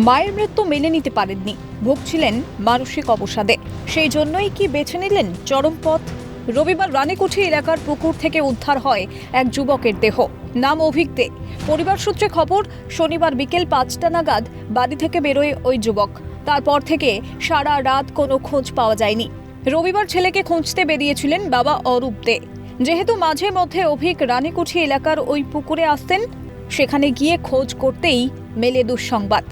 মায়ের মৃত্যু মেনে নিতে পারেননি, ভুগছিলেন মানসিক অবসাদে। সেই জন্যই কি বেছে নিলেন চরম পথ? রবিবার রানীকুঠি এলাকার পুকুর থেকে উদ্ধার হয় এক যুবকের দেহ, নাম অভিক দে। পরিবার সূত্রে খবর, শনিবার বিকেল 5টা নাগাদ বাড়ি থেকে বেরোয় ওই যুবক। তারপর থেকে সারা রাত কোনো খোঁজ পাওয়া যায়নি। রবিবার ছেলেকে খুঁজতে বেরিয়েছিলেন বাবা অরূপ দে। যেহেতু মাঝে মধ্যে অভিক রানীকুঠি এলাকার ওই পুকুরে আসতেন, সেখানে গিয়ে খোঁজ করতেই মেলে দুঃসংবাদ।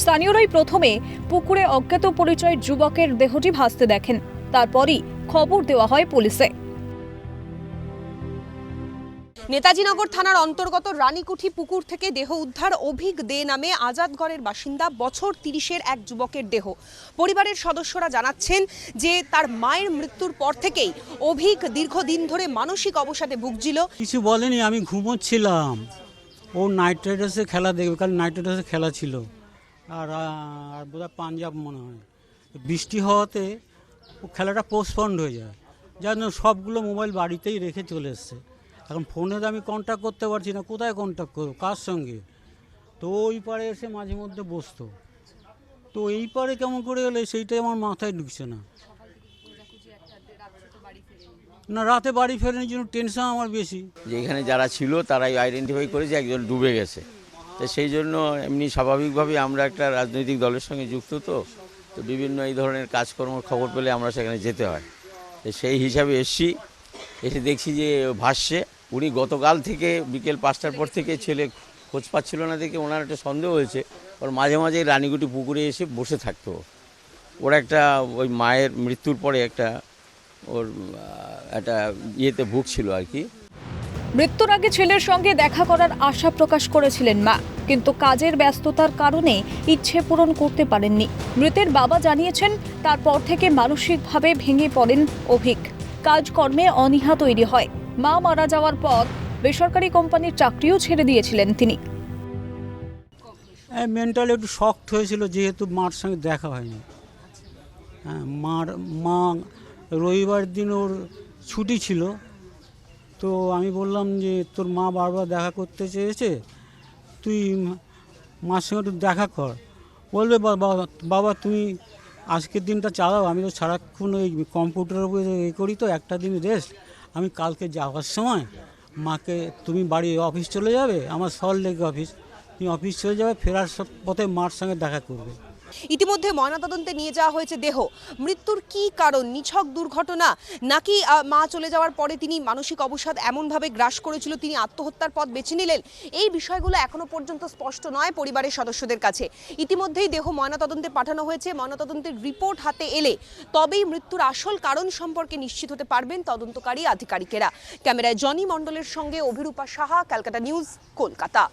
স্থানীয়রাই প্রথমে পুকুরে অজ্ঞাত পরিচয় যুবকের দেহটি ভাসতে দেখেন, তারপরই খবর দেওয়া হয় পুলিশে। নেতাজিনগর থানার অন্তর্গত রানীকুঠি পুকুর থেকে দেহ উদ্ধার অভিক দে নামে আজাদগড়ের বাসিন্দা বছর 30-এর এক যুবকের দেহ। পরিবারের সদস্যরা জানাচ্ছেন যে তার মায়ের মৃত্যুর পর থেকেই অভিক দীর্ঘদিন ধরে মানসিক অবসাদে ভুগছিল। কিছু বলেনি, আমি ঘুমোচ্ছিলাম। ও নাইট রাইডার্সে খেলা দেখবে, কারণ নাইট রাইডার্সে খেলা ছিল, আর বোধহয় পাঞ্জাব মনে হয়। বৃষ্টি হওয়াতে ও খেলাটা পোস্টপন্ড হয়ে যায়, যার জন্য সবগুলো মোবাইল বাড়িতেই রেখে চলে এসছে। এখন ফোনে তো আমি কন্ট্যাক্ট করতে পারছি না, কোথায় কন্ট্যাক্ট করবো, কার সঙ্গে? তো ওই পারে এসে মাঝে মধ্যে বসতো, তো এই পারে কেমন করে এলে সেইটাই আমার মাথায় ঢুকছে না। না, রাতে বাড়ি ফেরার জন্য টেনশন আমার বেশি। যে এখানে যারা ছিল তারাই আইডেন্টিফাই করে যে একজন ডুবে গেছে। তো সেই জন্য এমনি স্বাভাবিকভাবেই আমরা একটা রাজনৈতিক দলের সঙ্গে যুক্ত, তো বিভিন্ন এই ধরনের কাজকর্ম খবর পেলে আমরা সেখানে যেতে হয়। তো সেই হিসাবে এসে দেখছি যে ভাসছে। উনি গতকাল থেকে বিকেল 5টার পর থেকে ছেলে খোঁজ পাচ্ছিল না দেখে ওনার একটা সন্দেহ হয়েছে। ওর মাঝে মাঝে রানীকুঠি পুকুরে এসে বসে থাকতো। ওর একটা ওই মায়ের মৃত্যুর পরে ওর একটা ইয়েতে ভুগছিল আর কি। মৃত্যুর আগে ছেলের সঙ্গে দেখা করার আশা প্রকাশ করেছিলেন মা, কিন্তু কাজের ব্যস্ততার কারণে ইচ্ছে পূরণ করতে পারেননি। মৃতের বাবা জানিয়েছেন, তারপর থেকে মানসিকভাবে ভেঙে পড়েন অভিক। কাজকর্মে অনীহা তৈরি হয়। মা মারা যাওয়ার পর বেসরকারি কোম্পানির চাকরিও ছেড়ে দিয়েছিলেন তিনি। মেন্টালি একটু শকড হয়েছিল, যেহেতু মার সঙ্গে দেখা হয়নি। হ্যাঁ, মা রবিবার দিন ওর ছুটি ছিল, তো আমি বললাম যে তোর মা বারবার দেখা করতে চেয়েছে, তুই মার সঙ্গে একটু দেখা কর। বলবে বাবা তুমি আজকের দিনটা চালাও, আমি তো সারাক্ষণ ওই কম্পিউটারের উপরে করি, তো একটা দিন রেস্ট। আমি কালকে যাওয়ার সময় মাকে, তুমি বাড়ি অফিস চলে যাবে, আমার সল্টলেকে অফিস, তুমি অফিস চলে যাবে, ফেরার পথে মার সঙ্গে দেখা করবে। ইতিমধ্যে ময়নাতদন্তে নিয়ে যাওয়া হয়েছে দেহ। মৃত্যুর কি কারণ, নিছক দুর্ঘটনা নাকি মা চলে যাওয়ার পরে তিনি মানসিক অবসাদ এমনভাবে গ্রাস করেছিল তিনি আত্মহত্যার পথ বেছে নিলেন, এই বিষয়গুলো এখনো পর্যন্ত স্পষ্ট নয় পরিবারের সদস্যদের কাছে। ইতিমধ্যেই দেহ ময়নাতদন্তে পাঠানো হয়েছে। ময়নাতদন্তের রিপোর্ট হাতে এলে তবেই মৃত্যুর আসল কারণ সম্পর্কে নিশ্চিত হতে পারবেন তদন্তকারী আধিকারিকেরা। ক্যামেরায় জনি মণ্ডলের সঙ্গে অভিরূপা সাহা, ক্যালকাটা নিউজ, কলকাতা।